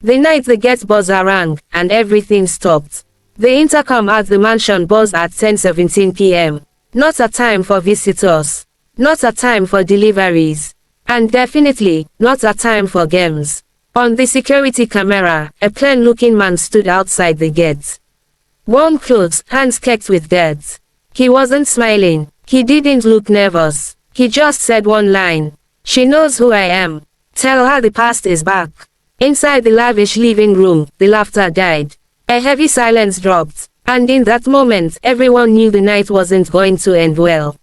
The night the gate buzzer rang, and everything stopped. The intercom at the mansion buzzed at 10:17 p.m. Not a time for visitors. Not a time for deliveries. And definitely, not a time for games. On the security camera, a plain-looking man stood outside the gate. Warm clothes, hands caked with dirt. He wasn't smiling. He didn't look nervous. He just said one line. "She knows who I am. Tell her the past is back." Inside the lavish living room, the laughter died. A heavy silence dropped. And in that moment, everyone knew the night wasn't going to end well.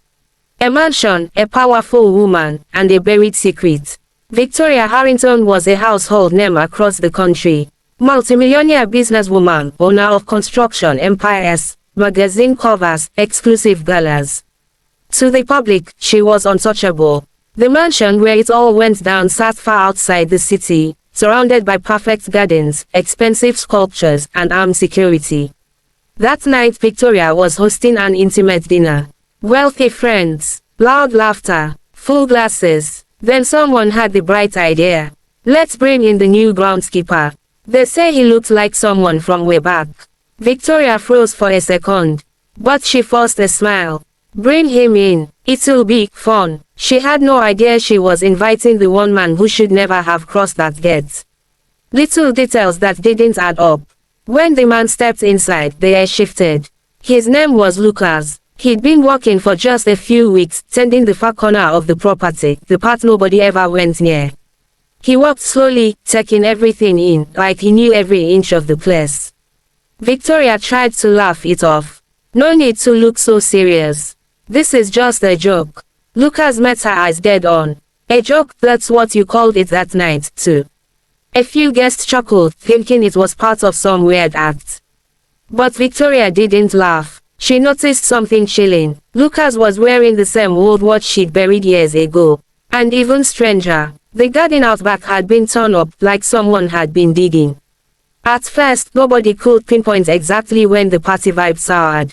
A mansion, a powerful woman, and a buried secret. Victoria Harrington was a household name across the country. Multimillionaire businesswoman, owner of construction empires, magazine covers, exclusive galas. To the public, she was untouchable. The mansion where it all went down sat far outside the city, surrounded by perfect gardens, expensive sculptures, and armed security. That night Victoria was hosting an intimate dinner. Wealthy friends, loud laughter, full glasses. Then someone had the bright idea. Let's bring in the new groundskeeper. They say he looked like someone from way back. Victoria froze for a second. But she forced a smile. Bring him in. It'll be fun. She had no idea she was inviting the one man who should never have crossed that gate. Little details that didn't add up. When the man stepped inside, the air shifted. His name was Lucas. He'd been working for just a few weeks, tending the far corner of the property, the part nobody ever went near. He walked slowly, taking everything in, like he knew every inch of the place. Victoria tried to laugh it off. No need to look so serious. This is just a joke. Lucas met her eyes dead on. A joke, that's what you called it that night, too. A few guests chuckled, thinking it was part of some weird act. But Victoria didn't laugh. She noticed something chilling. Lucas was wearing the same old watch she'd buried years ago. And even stranger, the garden out back had been torn up like someone had been digging. At first, nobody could pinpoint exactly when the party vibe soured.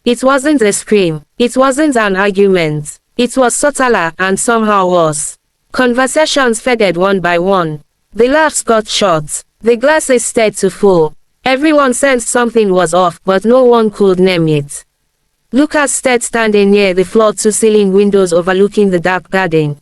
It wasn't a scream. It wasn't an argument. It was subtler and somehow worse. Conversations faded one by one. The laughs got short. The glasses stayed too full. Everyone sensed something was off, but no one could name it. Lucas stayed standing near the floor-to-ceiling windows overlooking the dark garden.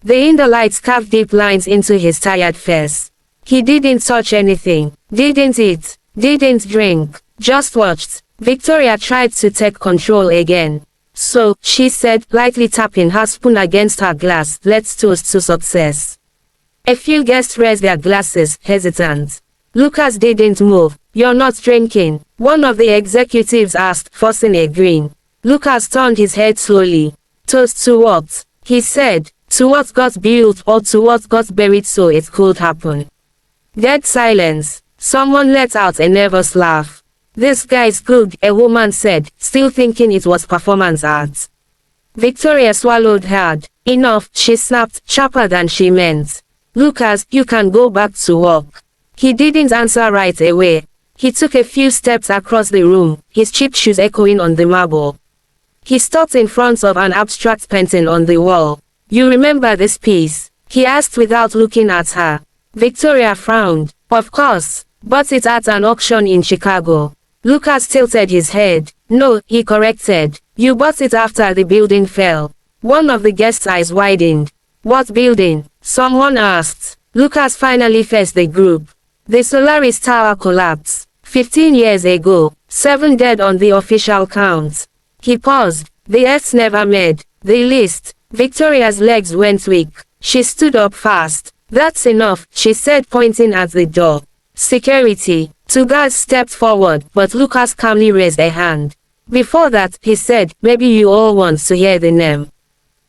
The indoor lights carved deep lines into his tired face. He didn't touch anything, didn't eat, didn't drink, just watched. Victoria tried to take control again. "So," she said, lightly tapping her spoon against her glass, "let's toast to success." A few guests raised their glasses, hesitant. Lucas didn't move. "You're not drinking?" one of the executives asked, forcing a grin. Lucas turned his head slowly. "Toast to what?" he said. "To what got built or to what got buried so it could happen." Dead silence. Someone let out a nervous laugh. "This guy's good," a woman said, still thinking it was performance art. Victoria swallowed hard. "Enough," she snapped, sharper than she meant. "Lucas, you can go back to work." He didn't answer right away. He took a few steps across the room, his cheap shoes echoing on the marble. He stopped in front of an abstract painting on the wall. "You remember this piece?" he asked without looking at her. Victoria frowned. "Of course. Bought it at an auction in Chicago." Lucas tilted his head. "No," he corrected. "You bought it after the building fell." One of the guests' eyes widened. "What building?" someone asked. Lucas finally faced the group. The Solaris Tower collapsed. 15 years ago. 7 dead on the official count. He paused. "The Earth's never made the list." Victoria's legs went weak. She stood up fast. "That's enough," she said, pointing at the door. "Security." 2 guards stepped forward, but Lucas calmly raised a hand. "Before that," he said, "maybe you all want to hear the name."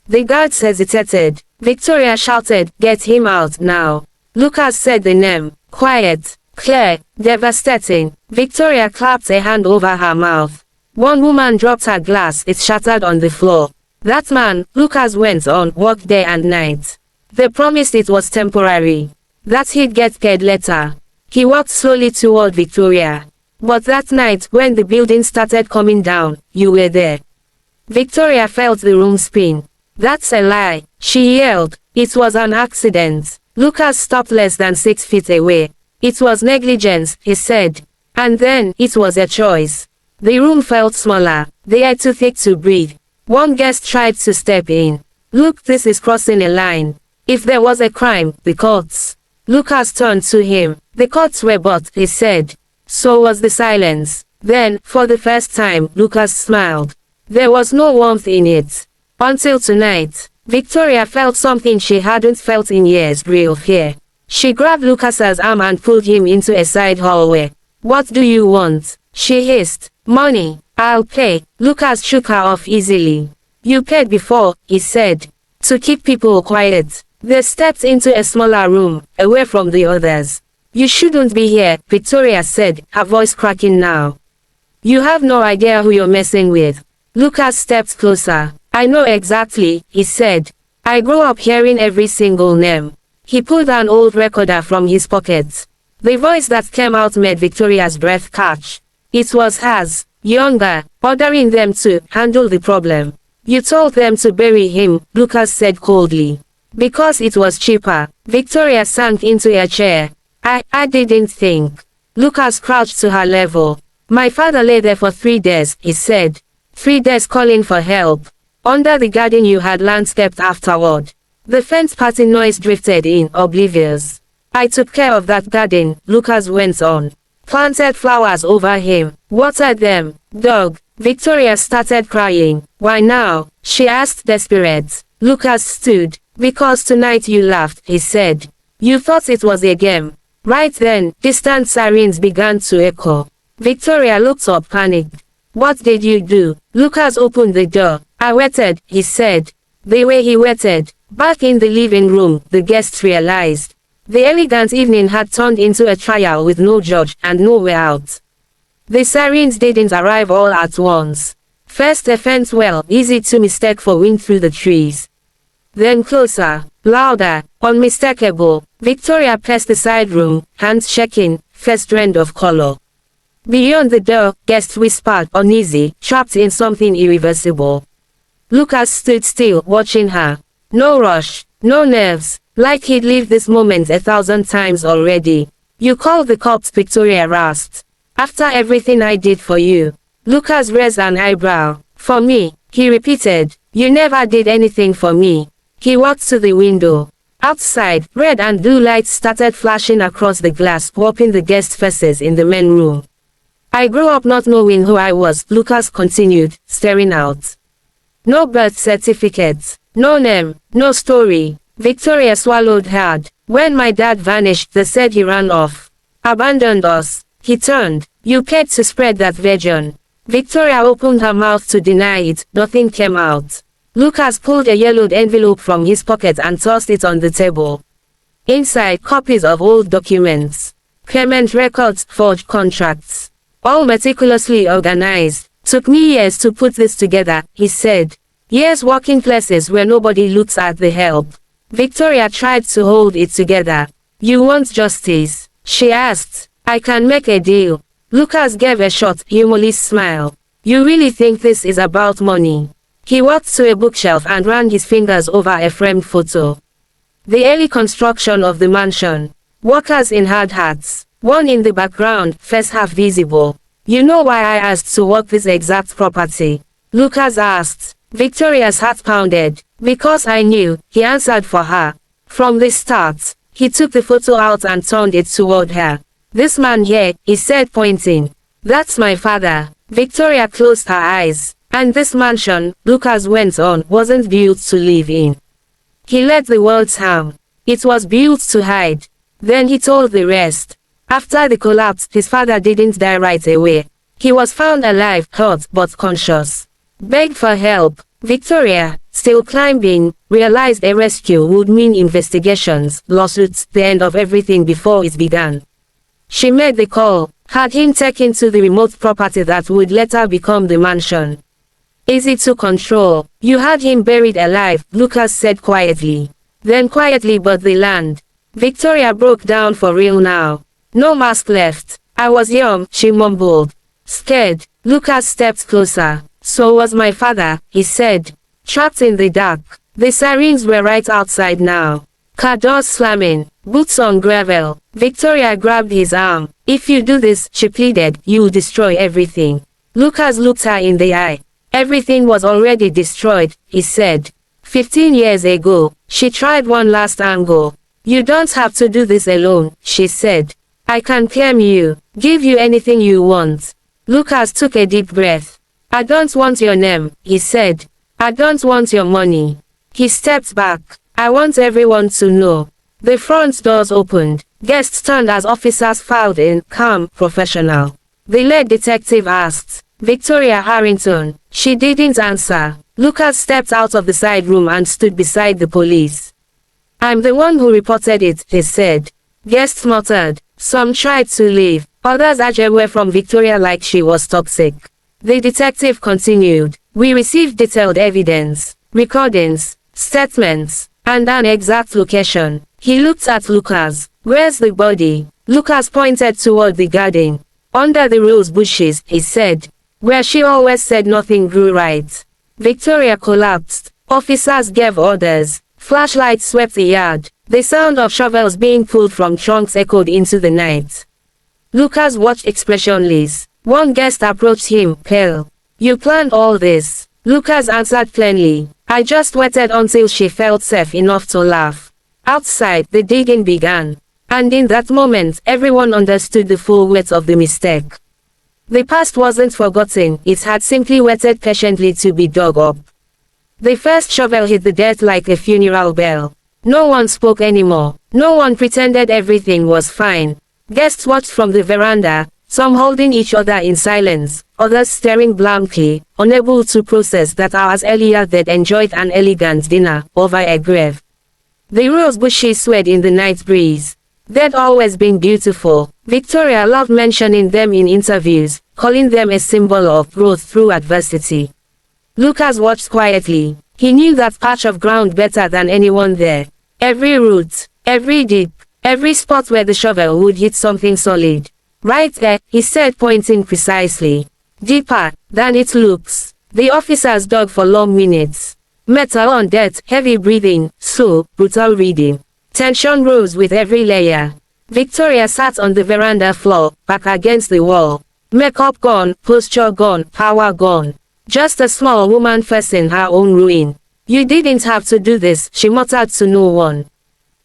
The guards hesitated. Victoria shouted, "Get him out now." Lucas said the name. Quiet, clear, devastating. Victoria clapped a hand over her mouth. One woman dropped her glass, it shattered on the floor. "That man," Lucas went on, "worked day and night. They promised it was temporary. That he'd get paid later." He walked slowly toward Victoria. "But that night, when the building started coming down, you were there." Victoria felt the room spin. "That's a lie," she yelled. "It was an accident." Lucas stopped less than 6 feet away. It was negligence, he said. And then, it was a choice. The room felt smaller, the air too thick to breathe. One guest tried to step in. Look, this is crossing a line. If there was a crime, the courts. Lucas turned to him. The courts were but, he said. So was the silence. Then, for the first time, Lucas smiled. There was no warmth in it. Until tonight, Victoria felt something she hadn't felt in years, real fear. She grabbed Lucas's arm and pulled him into a side hallway. What do you want? She hissed. Money. I'll pay. Lucas shook her off easily. You paid before, he said. To keep people quiet. They stepped into a smaller room, away from the others. You shouldn't be here, Victoria said, her voice cracking now. You have no idea who you're messing with. Lucas stepped closer. I know exactly, he said. I grew up hearing every single name. He pulled an old recorder from his pocket. The voice that came out made Victoria's breath catch. It was hers, younger, ordering them to handle the problem. You told them to bury him, Lucas said coldly. Because it was cheaper. Victoria sank into a chair. I didn't think. Lucas crouched to her level. My father lay there for 3 days, he said. 3 days calling for help. Under the garden you had landscaped afterward. The fence party noise drifted in, oblivious. I took care of that garden, Lucas went on. Planted flowers over him, watered them. Dog. Victoria started crying. Why now? She asked desperate. Lucas stood. Because tonight you laughed, he said. You thought it was a game. Right then, distant sirens began to echo. Victoria looked up panicked. What did you do? Lucas opened the door. I waited, he said. The way he waited. Back in the living room, the guests realized. The elegant evening had turned into a trial with no judge and no way out. The sirens didn't arrive all at once. First a faint wail, easy to mistake for wind through the trees. Then closer, louder, unmistakable. Victoria paced the side room, hands shaking, face drained of color. Beyond the door, guests whispered, uneasy, trapped in something irreversible. Lucas stood still, watching her. No rush, no nerves, like he'd lived this moment 1,000 times already. You called the cops, Victoria rasped. After everything I did for you. Lucas raised an eyebrow. For me, he repeated. You never did anything for me. He walked to the window. Outside, red and blue lights started flashing across the glass, warping the guest faces in the main room. I grew up not knowing who I was, Lucas continued, staring out. No birth certificates, no name, no story. Victoria swallowed hard. When my dad vanished, they said he ran off. Abandoned us. He turned. You paid to spread that version. Victoria opened her mouth to deny it, nothing came out. Lucas pulled a yellowed envelope from his pocket and tossed it on the table. Inside, copies of old documents. Payment records, forged contracts. All meticulously organized. Took me years to put this together, he said. Years working places where nobody looks at the help. Victoria tried to hold it together. You want justice? She asked. I can make a deal. Lucas gave a short, humorless smile. You really think this is about money? He walked to a bookshelf and ran his fingers over a framed photo. The early construction of the mansion. Workers in hard hats. One in the background, face half visible. You know why I asked to work this exact property? Lucas asked. Victoria's heart pounded. Because I knew, he answered for her. From the start, he took the photo out and turned it toward her. This man here, he said pointing. That's my father. Victoria closed her eyes. And this mansion, Lucas went on, wasn't built to live in. He let the words hum. It was built to hide. Then he told the rest. After the collapse, his father didn't die right away. He was found alive, hurt, but conscious. Begged for help. Victoria, still climbing, realized a rescue would mean investigations, lawsuits, the end of everything before it began. She made the call, had him taken to the remote property that would later become the mansion. Easy to control. You had him buried alive, Lucas said quietly. Then quietly, but the land. Victoria broke down for real now. No mask left. I was young, she mumbled. Scared. Lucas stepped closer. So was my father, he said. Trapped in the dark. The sirens were right outside now. Car doors slamming, boots on gravel. Victoria grabbed his arm. If you do this, she pleaded, you'll destroy everything. Lucas looked her in the eye. Everything was already destroyed, he said. 15 years ago, she tried one last angle. You don't have to do this alone, she said. I can claim you, give you anything you want. Lucas took a deep breath. I don't want your name, he said. I don't want your money. He stepped back. I want everyone to know. The front doors opened. Guests turned as officers filed in, calm, professional. The lead detective asked, Victoria Harrington. She didn't answer. Lucas stepped out of the side room and stood beside the police. I'm the one who reported it, he said. Guests muttered. Some tried to leave. Others edged away from Victoria like she was toxic. The detective continued. We received detailed evidence, recordings, statements, and an exact location. He looked at Lucas. Where's the body? Lucas pointed toward the garden. Under the rose bushes, he said. Where she always said nothing grew right. Victoria collapsed. Officers gave orders. Flashlights swept the yard. The sound of shovels being pulled from trunks echoed into the night. Lucas watched expressionless. One guest approached him, pale. You planned all this. Lucas answered plainly. I just waited until she felt safe enough to laugh. Outside, the digging began. And in that moment, everyone understood the full weight of the mistake. The past wasn't forgotten, it had simply waited patiently to be dug up. The first shovel hit the dirt like a funeral bell. No one spoke anymore. No one pretended everything was fine. Guests watched from the veranda, some holding each other in silence, others staring blankly, unable to process that hours earlier they'd enjoyed an elegant dinner over a grave. The rose bushes swayed in the night breeze. They'd always been beautiful. Victoria loved mentioning them in interviews, calling them a symbol of growth through adversity. Lucas watched quietly. He knew that patch of ground better than anyone there. Every root, every dip, every spot where the shovel would hit something solid. Right there, he said, pointing precisely. Deeper than it looks. The officers dug for long minutes. Metal on dirt, heavy breathing, slow, brutal reading. Tension rose with every layer. Victoria sat on the veranda floor, back against the wall. Makeup gone, posture gone, power gone. Just a small woman facing her own ruin. You didn't have to do this, she muttered to no one.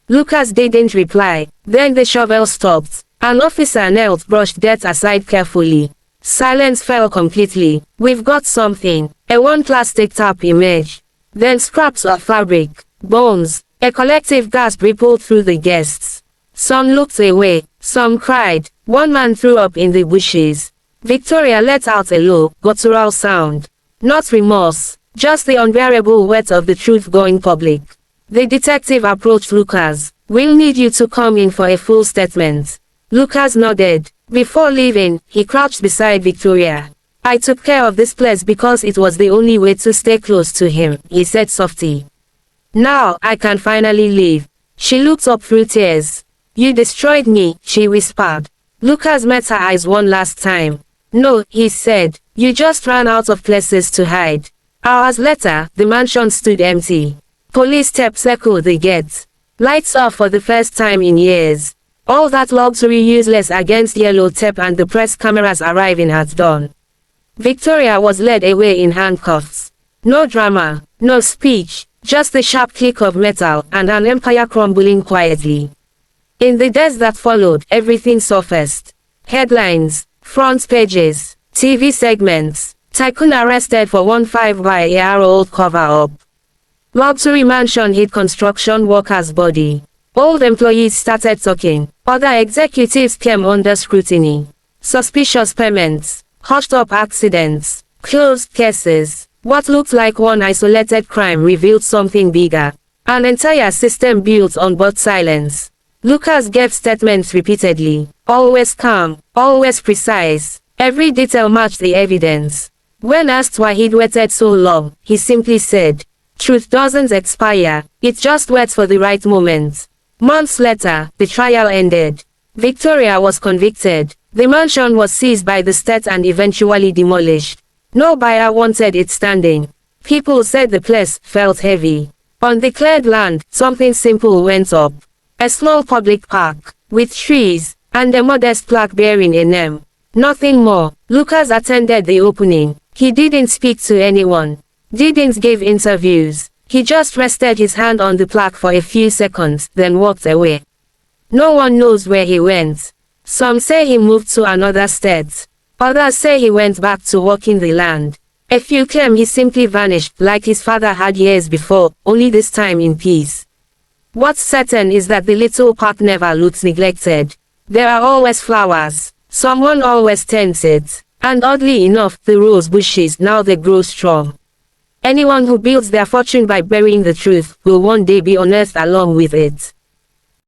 Lucas didn't reply. Then the shovel stopped. An officer knelt, brushed dirt aside carefully. Silence fell completely. We've got something. A one plastic tap emerged. Then scraps of fabric. Bones. A collective gasp rippled through the guests. Some looked away. Some cried. One man threw up in the bushes. Victoria let out a low, guttural sound. Not remorse. Just the unbearable weight of the truth going public. The detective approached Lucas. We'll need you to come in for a full statement. Lucas nodded. Before leaving, he crouched beside Victoria. I took care of this place because it was the only way to stay close to him, he said softly. Now, I can finally leave. She looked up through tears. You destroyed me, she whispered. Lucas met her eyes one last time. No, he said. You just ran out of places to hide. Hours later, the mansion stood empty. Police tape circled the gate. Lights off for the first time in years. All that luxury useless against yellow tape and the press cameras arriving at dawn. Victoria was led away in handcuffs. No drama, no speech, just the sharp click of metal and an empire crumbling quietly. In the days that followed, everything surfaced. Headlines, front pages, TV segments, tycoon arrested for 15-year-old cover-up. Luxury mansion hit construction worker's body. Old employees started talking. Other executives came under scrutiny. Suspicious payments, hushed-up accidents, closed cases. What looked like one isolated crime revealed something bigger. An entire system built on both silence. Lucas gave statements repeatedly. Always calm, always precise. Every detail matched the evidence. When asked why he'd waited so long, he simply said, truth doesn't expire, it just waits for the right moment. Months later, the trial ended. Victoria was convicted. The mansion was seized by the state and eventually demolished. No buyer wanted it standing. People said the place felt heavy. On the cleared land, something simple went up. A small public park, with trees, and a modest plaque bearing a name. Nothing more. Lucas attended the opening. He didn't speak to anyone. Didn't give interviews. He just rested his hand on the plaque for a few seconds, then walked away. No one knows where he went. Some say he moved to another state. Others say he went back to working the land. A few claim he simply vanished like his father had years before, only this time in peace. What's certain is that the little park never looks neglected. There are always flowers. Someone always tends it. And oddly enough, the rose bushes now they grow strong. Anyone who builds their fortune by burying the truth will one day be unearthed along with it.